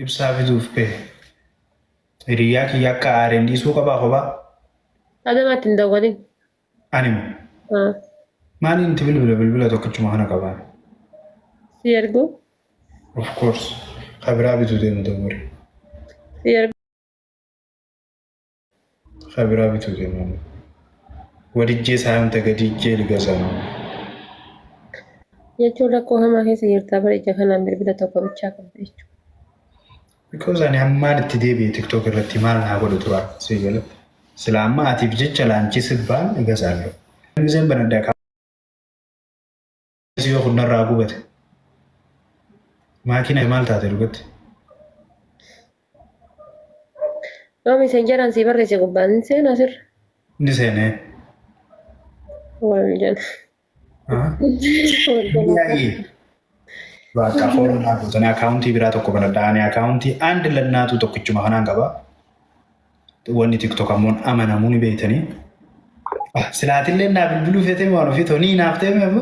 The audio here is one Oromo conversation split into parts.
ibsaa bituuf bahe. Hiriyaa kiyya akka aareen dhiisuu qabaa kophaa? Adamatti hin dawwalin. Anima. Maaliin itti bilbila tokkichuma kana qabaa? Si ergu? Of course. Kabiraa bituu deemu dammari. Si ergu? Kabiraa bituu deemu. Wadijjee saayamta gadijjee ligasamu. Jechuun rakkoo hamaa keessa jirtaa bara ija kanaan bilbila tokko bichaa qabda jechuudha. Because ani ammaan itti deebi'e TikTok irratti maal naa godhu tura si gala. Sila amma atiif jecha laanchi sibbaan ligasaallo. Miseen banaddaa qaba. Si yoo kunnarraa gubate. Maakina maal taate dhugatti? Noomi seenjaraan si barreesse gubbaan ni seenaa sirra. Ni seenee. Wal jala. Yaa'ii. Bakka foon naa guutanii akaawuntii biraa tokko banaddaa. Ani akaawuntii andi lannaatu tokkichuma kanaan qabaa. Wanni TikTok ammoon amanamuu ni beeytanii. Silaatillee naa bilbiluu feetee waan ofii tonii naaf ta'e meefu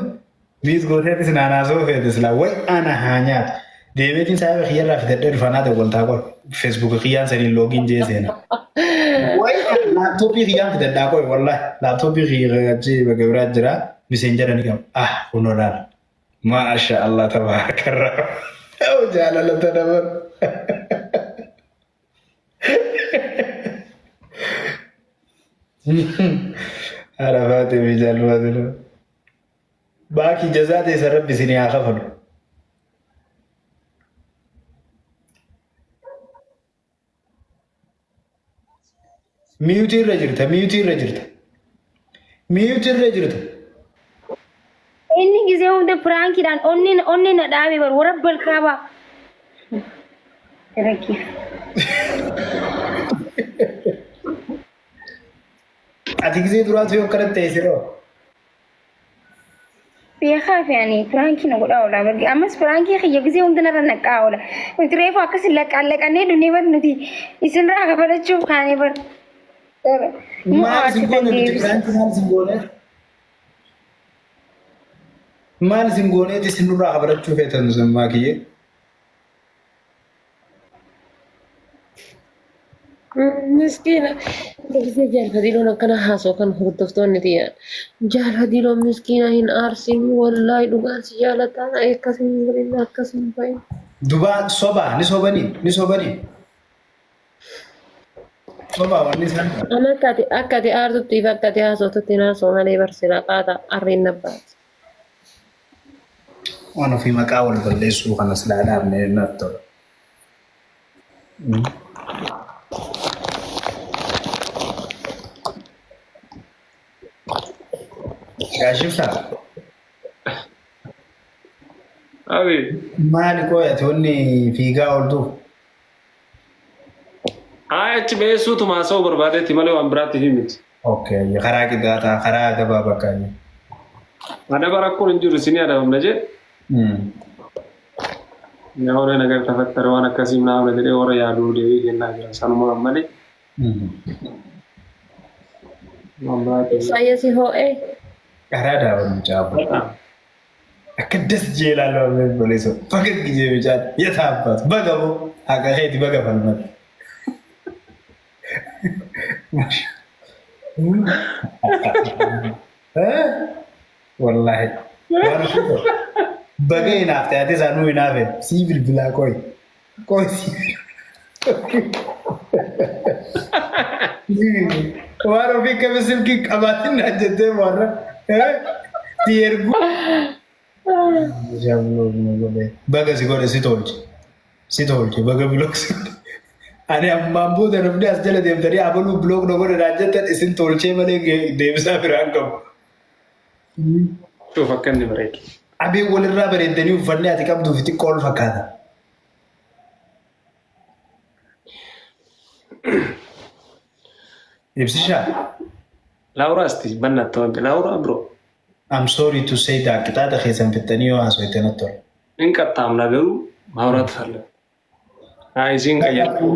miis gooteetis naanaasoo feete silaa way ana haa nyaatu. Deemeetiin saayibaa kiyyarraa fitadhee dhufanaa dawwaltaa qol. Facebook kiyyaan saniin loogiin jee seena. Way laaptooppii kiyyaan fitadhaa qol wallahi. Laaptooppii kiyyaa achi bakka biraa jira. Miseen jedhanii qabu. Kunoodhaan. Maasha Allah tabaarakarraa. Jaalalata dabalu. Arafaate bijaan waadila. Baaki jazaa teessa rabbi isin haa kafalu. Miyuutii irra jirta, miyuutii irra jirta. Miyuutii irra jirta. Inni gisee hunda piraankiidhaan onni na dhaabe bar warra balkaabaa. Rakkiif. Ati gisee duraatu yoo akkanatti ta'e siroo. Beekaa fi ani piraankii na godhaa oola barge ammas piraankii kiyya gisee hunda narra naqaa oola. Nuti reefu akkas laqannee dunnee bar nuti isinirraa kafalachuuf kaanee bar. Maal isin goone nuti piraankii maal isin goone? Maal isin gooneeti isinirraa kabalachuu feetan sammaa kiyyee? Miskiina. Gisee jaalfadiiloon akkana haasoo kan hordoftoonni tiyan. Jaalfadiiloon miskiina hin aarsin wallaahi dhugaan si jaalataa akkasiin waliin akkasiin fayin. Dubaan sobaa ni sobanii ni sobanii. Sobaa wanni isaan. Amma akka ati aartutti fi akka ati haasoftutti naasoo malee barsiisaa qaata arriin nabbaati. Waan ofii maqaa wal balleessuu kana silaa dhaabnee natti tola. Gaashiftaa? Abi. Maali qoyate wanni fiigaa ooltuuf? Achi beessuutu maasoo barbaadeetti malee waan biraatti himiti. Okay, karaa qixaataa karaa gabaa bakka inni. Adaba rakkoon hin jiru isinii adabamna jee. Namoonni nagar tafattara waan akkasii naamna jedhee warra yaaduu deebii kennaa jira. Sanuma malee. Saayyansii hoo'ee. Karaa daawwannu caabu. Akka das jeelaa loonee boleessu. Bakka gijee bichaan yataa abbaatu. Baga moo haqa keeti baga falmatu. Wallahi. Baga hinaaf ta'ate isaanuu hinaafe sii bilbilaa qoy. Qoy sii. Waan ofii qabe silkii qabaatiin naan jettee warra. Si ergu. Baga si godhe si tolche. Si tolche baga bilooksi. Ani ammaan booda namni as jala deemtanii abaluu biloog na godhe naan jettan isin tolchee malee deebisaa biraan qabu. Tuuf akka inni bareedu. Abeen walirraa bareeddanii uffanni ati qabduuf xiqqoo ol fakkaata. Ibsishaa? Laura asti bannatta wanti Laura bro. I'm sorry to say that qixaaxa keessan fixxanii yoo haasawete natti tola. Hin qaxxaamna garuu maawuraatu falla. Isiin qayyartee.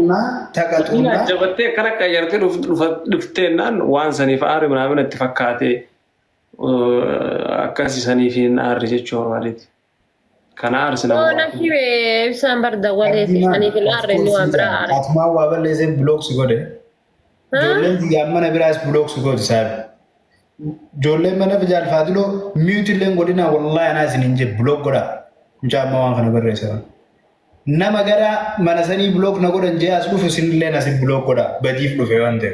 Taqaxuunaa. Jabattee akkana qayyartee dhufteennaan waan saniif aarri minaamin itti fakkaatee akkasii saniif hin aarri jechuu barbaadeeti. Kana arsina. Ona kibe ibsan barda wale ani fil arni wa amra ar. Atma wa balle ze blog sigode. Jolen yamana biras blog sigode sar. Jolen mana bijal fadilo mute len godina wallahi ana sininje blog goda. Jama wan kana barre sar. Nama gara mana sani blog na godan je asbu fusin len asib blog goda badif do fewande.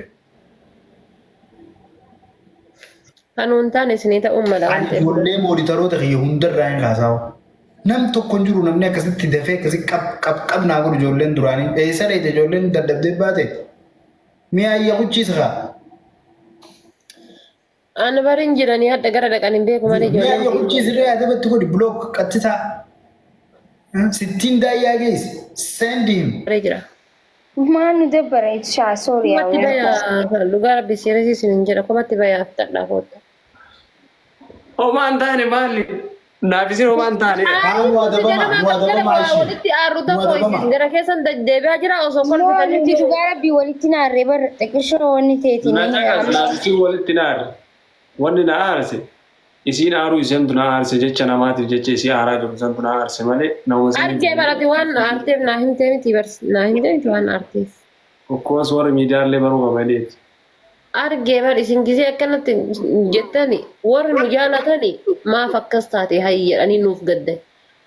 Kanun tane sinita umma da ante. Jolen moditaro ta yundar rain kasaw. Nam tokko jiru namni akkasitti dafee akkasi qab naa godhu ijoolleen duraanii eessa dheete ijoolleen daddabdee baate mi'a ayya hucciisa Ana barin jiranii hadda gara dhaqan hin beeku malee mi'a ayya ijoolleen. hucciisirree adabatti godhi bulook qattisaa sittiin daayyaa geessi seendiin. Jira. Maan nu dabbara ibshaa sooriyaa. Kopatti bayaa dhugaa rabbi seerasiisin hin jedha kopatti bayaa fitadhaa koota. Omaan taane maali? Naafisin omaan taane. Walitti aarruta kooisin gara keessan deddeebi'aa jira osoo kolfitanii. Nuti dhugaa rabbii walitti naarree bar xiqqishoo wanni teetiin. Naafisin walitti naarre. Wanni na aarse. Isiin aaruu isheen tuna aarse jecha namaatiif jecha isii aaraa jiru isheen tuna aarse malee nama isin. Argee barate waan aarteef naa himtee miti naa himtee miti waan aarteef. Akkasumas warra miidiyaalee baruu qabaleeti. Argee bar isin gisee akkanatti jettani warri nu jaalatani maaf akkas taate hayyi jedhanii nuuf gaddan.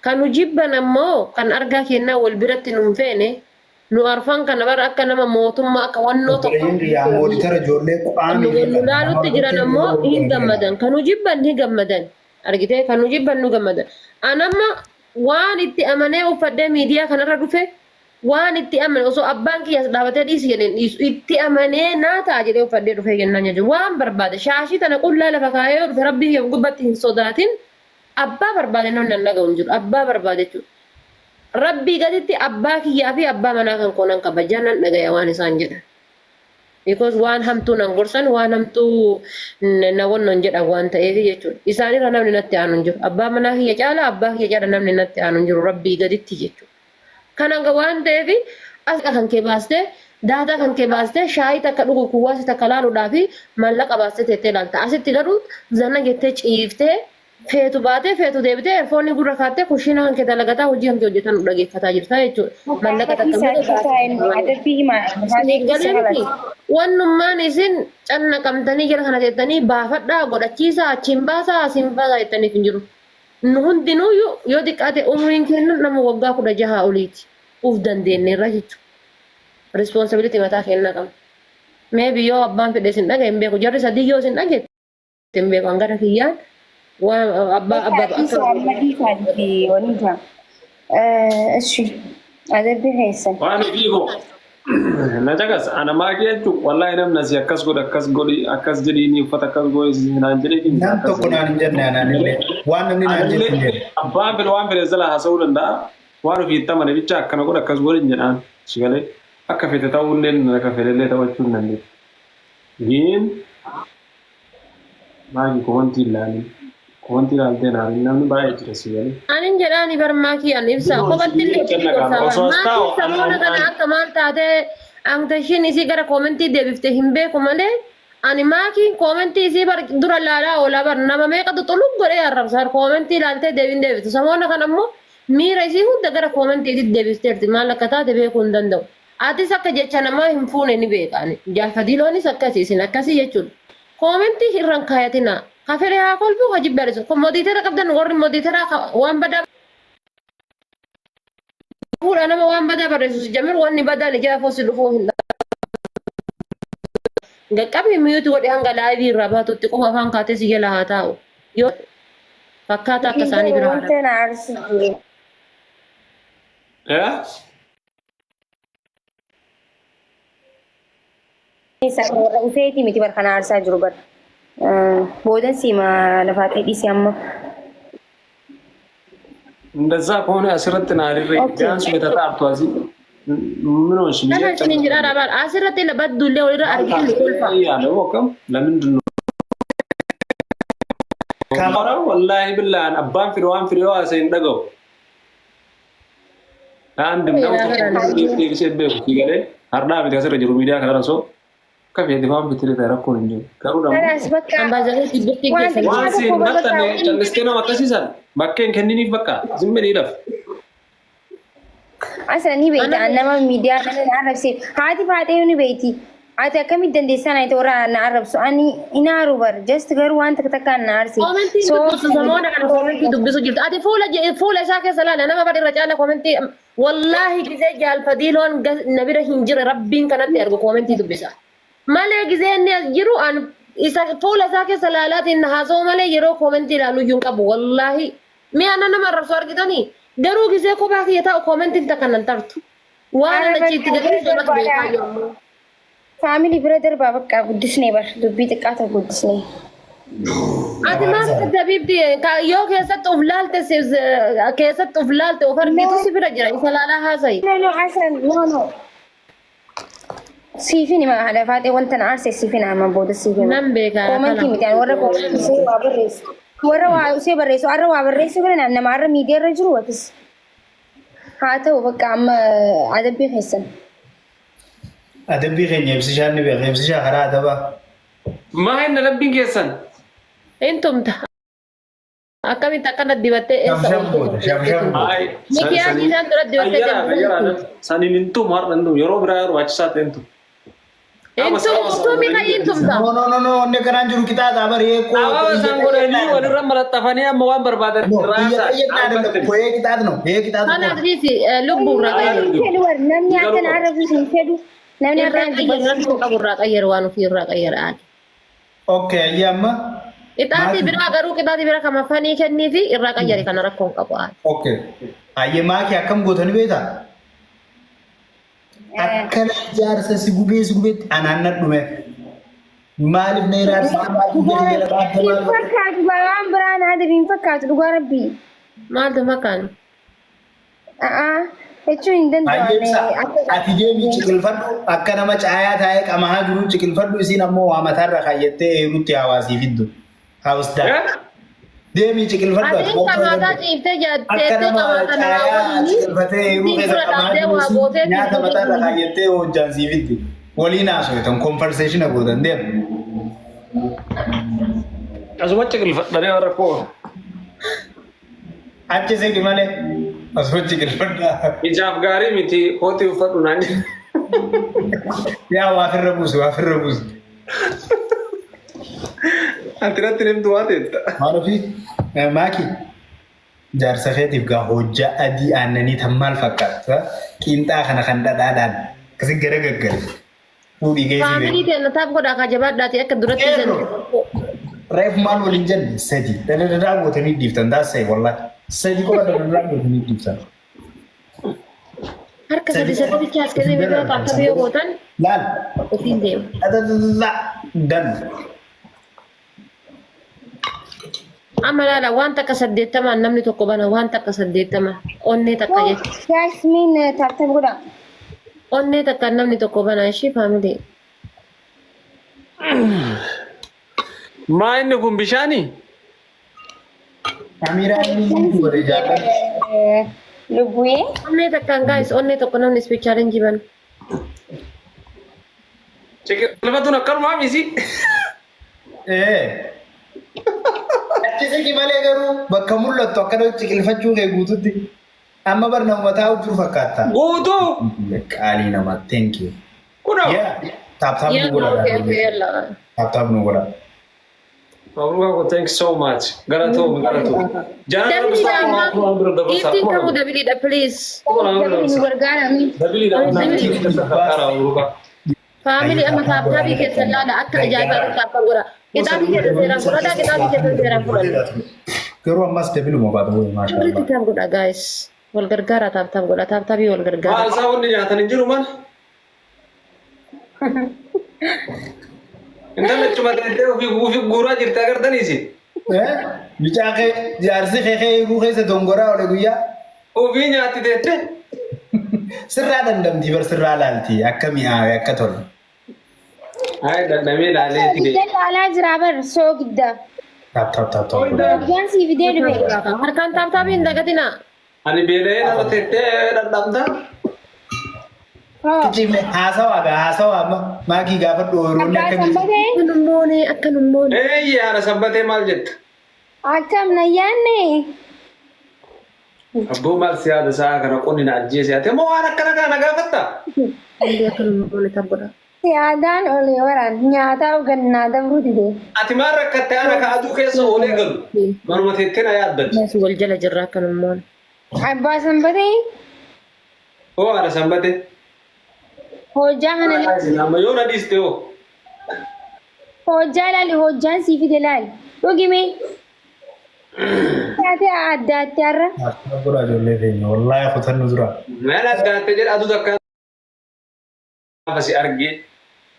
Kan nu jibban ammoo kan argaa kennaa wal biratti nuun feene nu arfan kana bara akka nama mootummaa akka wannoo tokko. Nu laalutti jiran ammoo hin gammadan. Kan nu jibban ni gammadan. Argitee kan nu jibban nu gammadan. Anamma waan itti amanee uffadhee miidiyaa kanarra dhufe waan itti amane osoo abbaan kiyyaas dhaabatee dhiisi jedheen dhiisu itti amanee naa ta'a jedhee uffadhee dhufee jennaan jechuudha. Waan barbaade shaashii tana qullaa lafa kaayee dhufe rabbii kiyya gubbatti hin sodaatin abbaa barbaade namni nan dhaga'u hin jiru abbaa barbaade jechuudha. Rabbii gaditti abbaa kiyyaa fi abbaa manaa kan koonan kabajaa nan dhagaya waan isaan jedhan. Because waan hamtuu nan gorsan waan hamtuu na wonnon jedhan waan ta'eef jechuudha. Isaanirra namni natti aanu hin jiru. Abbaa manaa kiyya caala abbaa kiyya caala namni natti aanu hin jiru rabbii gaditti jechuudha. Kananga waan ta'eef as kan kee baastee daataa kan kee baastee shaayii takka dhugu kuwaasi takka laaluudhaa fi maallaqa baastee teettee ilaalta. Asitti garuu zanna jettee ciiftee feetu baatee feetu deebitee erfoonni gurra kaattee kushiina kan kee dalagataa hojii kan kee hojjetan dhageeffataa jirta jechuudha. Maallaqa takka wannummaan isin canna qabtanii jala kana teettanii baafadhaa godhachiisaa achiin baasaa asiin baasaa jettaniif hin jiru. Nu hundinuu yoo xiqqaate umriin kennu nama waggaa 16 oliiti. Uf dandeenyeerra jechuudha. Responsibility mataa kennaa qabna. Maybe yoo abbaan fedhe sin dhagaye hin beeku. Jarri sadii yoo sin dhagaye hin beeku. Hangara kiyyaan waan abbaa adabbii keessan. Waan fiigoo. Na jagas ana maagi jechuun wallahi namni asii akkas godhi akkas jedhini uffata akkas godhi naan jedhee. Nam tokko naan hin jenne anaan illee waan namni naan jedhu hin jedhu. Abbaan fedhe waan fedhe jala haasa'uu danda'a. Waan ofii itti amane bicha akkana godhi akkas godhi hin jedhaan. Shigalee akka fedhe ta'uu illee akka fedhe illee taphachuu hin dandeenye. Giin maagi kowanti ilaalin. Kowanti ilaaltee naan namni baay'ee jira shigalee. Anin jedhaani barmaakii an ibsa. Kopatti illee maakii samoona kana akka maal taatee angtashiin isii gara koomentii deebiftee hin beeku malee ani maakii koomentii isii dura laalaa oolaa bar nama meeqatu xulub godhee arrabsa koomentii ilaaltee deebiin deebiftu samoona kana ammoo miira isii hunda gara koomentiitti deebifteerti maal akka taate beekuu hin danda'u. Atis akka jecha namaa hin fuune ni beekaani. Jaafadiloonis akkasii isin akkasii jechuudha. Koomentii irraan kaayatina. Kafere haa kolfu hojii bareesu. Kun mooditera qabdan warri mooditera waan badaa fuudha nama waan badaa bareessu jamir wanni badaan ijaa fosi dhufuu hin gaqqabi miyuutu godhe hanga laayivii irraa baatutti qofa afaan kaatee si jala haa taa'u. Yoo fakkaata akka isaanii bira haadha. Ufeetii miti bar kana aarsaa jiru bar. Boodan siima lafaatee dhiisee amma. እንደዛ ከሆነ አስረት ናሪሬ ቢያንስ በተጣጣው አዚ ምን ሆንሽ እኔ እኔ እንጀራ አባል አስረት ለበዱለ ወደ አርጊል ኮልፋ ያለው ወቀም ለምንድን ነው ካማራ ወላሂ ብላን አባን ፍሬዋን ፍሬዋ አሰን ደገው አንድ ነው ተከታታይ ሲገለ አርዳ ቢተሰረ ጅሩ ሚዲያ ከራሶ akka fedhe waan bitire ta'e rakkoon hin jiru. Garuu namni Kanas bakka Ambaazanii sibbirtii keessa waan siin naqxanne callistee nama akkasiisan bakkeen kenniniif bakka zimmi ni dhaaf. asanii beekta nama miidiyaa kana arrabse haati faatee ni beekti. Ati akkamitti dandeessaa na itti na arrabsu ani inaaru bar just garuu waan takka na arsi. Komentiin dubbisu zamoona kana komentii dubbisu jirtu. Ati fuula isaa keessa laala nama bada irra caala komentii wallaahi gisee jaalfadiiloon na bira hin jire rabbiin kanatti argu komentii dubbisa. Malee gisee inni as jiru isa fuula isaa keessa laalaatiin haasoo malee yeroo komentii ilaalu iyyuu hin qabu wallaahi. Mi'a nama arrabsu argitanii garuu gisee kophaa kiyya taa'u komentiin takka nan tartu. Waan achitti gadhiisuu namatti beekaa yommuu. Family brother babakka guddisnee bar dubbii xiqqaata guddisnee. Ati maal dadhabibdi yoo keessatti of laalte of argitu si bira jira isa laalaa haasayi. No Hasan no. Siifin ma haala faatee wanta na aarse siifin amma booda siifin. Nan beekaa. Komentii miti warra komentii see waa barreessu. Warra waa see barreessu arra waa barreessu kana nama arra miidiyaa irra jiru watis. Haa ta'u bakka amma adabbii keessan. Adabbii keenya ibsishaan ni beeka. Ibsishaa karaa adabaa. Maa inni adabbiin keessan? Intumta. Akkamitti akkana dibattee eessa ooltu? Mikiyaanii isaan dura dibattee Ayyaraa saniin intum har'a intum yeroo biraa barbaachisaa ta'e intum. Intum mika intumta. No, inni kanaan jiru qixaaxaa baree koo. Abaaba isaan godhanii walirra malaxxafanii amma waan barbaadan raasaa. Koyee qixaax no. Kan adriisi lubbuurraa qayyaru. Namni akka na arrabu hin fedhu. Namni akka na Irraa qaburraa qayyaru waan ofii irraa qayyaraan. Okay, ayyamma. Qixaaxii biraa garuu qixaaxii biraa kan afanii kennii fi irraa qayyare kana rakkoon qabu. Okay. Ayyee maakii akkam gootanii beektaa? Akkana ijaarsa si gubeetti anaannan dhume. Maaliif na iraarsa maaliif gadi jala baata maaliif? fakkaatu waan biraan adabiin fakkaatu dhugaa rabbii. Maaltu makaan? Jechuun hin Ayyemsa danda'amne. ati deemii ciqilfadhu akka nama caayaa taa'ee qamahaa jiru ciqilfadhu isiin ammoo waa mataarra kaayyattee eerutti hawaasii fiddu. Haawusdaa. Deemii ciqilfadhu ati Adiin kamaataa ciiftee akka nama caayaa ciqilfatee eeruu keessa qamahaa jiru nyaata mataarra kaayyattee hojjaan sii fiddi. Waliin haasoftan konfarseeshina gootan deemu. Asuma ciqilfadhanii warra koo. Achi seegi malee asuma ciqilfadhaa. Ijaaf gaarii miti kootii uffadhu naan jedhe. Yaa waafirra buusu. Ati irratti nimtu waa teetta. Maalufi maaki jaarsa keetiif gaa hojjaa adii aannanii tan maal fakkaata? Qiinxaa kana kan dhadhaadhaan akkasi gara gaggara. Fuudhii geessi Faamilii teenya taaf godhaa kaa jabaadhaati akka duratti jennu. reef maal waliin jenne sadi dadadadaa gootanii dhiiftan taasise wallaahi sadi qofa dadadadaa gootanii dhiiftan. Harka sadi bichaas kennee biraa akka biyya gootan Laal ofiin deemu. dadadadaa dan. Amma laala waan takka 80 namni tokko bana waan takka 80 onnee takka jechuudha. Yasmin taphata godha. Onnee takka namni tokko bana ishee faamilii. Maa inni kun bishaanii? Amiraan ni godhe jaalladha. Lubbu'ee. Onnee takkaan gaayis onnee tokko namni ispichaaleen jiban. Ciqilfatuun akkanumaa misi. Achisi malee garuu bakka mul'attu akkana ciqilfachuu kee guututti amma barna uummataa hojjuu fakkaata. Guutuu. Qaalii namaa thank you. Kunoo. Taaptaap nu godha. Taaptaap nu godha. Thank you so much. Galatoom. Ittiin kamuu dabiliidha please. Nu gargaarami. Faamilii amma taaptaabii keessa laala akka ajaa'ibaatti taaptaa godha. Kitaabii keessa seeraan fudhadhaa kitaabii keessa seeraan fudhadha. Garuu ammas dabiluma baata bo'e maashaa. Sirriitti taap godha gaayis. Wal gargaara taaptaaf godha taaptaabii wal gargaara. Maal isaa wanni nyaatan hin jiru man? Intalli achuma ta'ettee ofii guuraa jirti agartaniisi? Bicaa kee jaarsi kee iruu keessa dongoraa oole guyyaa. Ofii nyaatti teette? Sirraa dandamti bar sirraa laalti akka mi'aawe akka tolu. Hai dandamee laalee itti Gidda laalaa jira bar soo gidda. Taap. Waan sii fidee dhufe. Harkaan taaptaabii hin dagatinaa. Ani beela'ee nama teettee dadhabda. Haasawa maakii gaafa dhooroonni Abbaa akkamitti. Sanbatee Akkanummoone. Yaada sabbatee maal jetta? akkam na yaanne. Abboo maal si yaada isaa kana qonni na ajjeese ate moo waan akkana kana gaafatta? Akkanummoone tabbata. Yaadaan olee waraan nyaataaf gannaa dabruu dide. Ati maal rakkatte ana ka aduu keessa oolee galu? Manuma teettee na yaaddatti. Wal jala jirra akkanummoone. Abbaa Sanbatee Hoo haadha sanbatee? hojjaa kana Amma yoo na dhiiste hoo? hojjaa laali hojjaan sii fide laali. Dhugime. Yaatee adda adda irra. Bura ijoollee keenya wallaahi kutannu dura. Meel addaatte jedha aduu takka gaafa si argee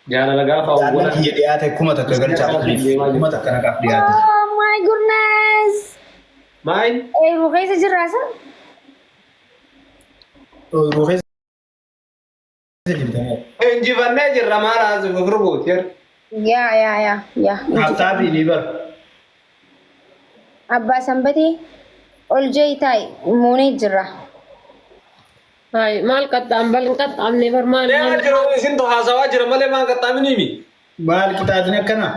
jaalala gaafa Jaalala hawwata. kiyya dhiyaate kuma takka galchaa kuma takka naqaaf dhiyaate. Oh my goodness. Maal? Eeruu keessa jirraasa? Rufeessa jirtanii. Injifannee jirra maal haasuf of rubuut yer. Yaa. Haftaabii ni bar. Abbaa Sanbatee ol jeeitaay muunee jirra. Hai, maal qaxxaan balin qaxxaamne bar maal Deemaa maal. jiru isin to haasawaa jira malee maan qaxxaaminii mi? Maal qixaatiin akkana?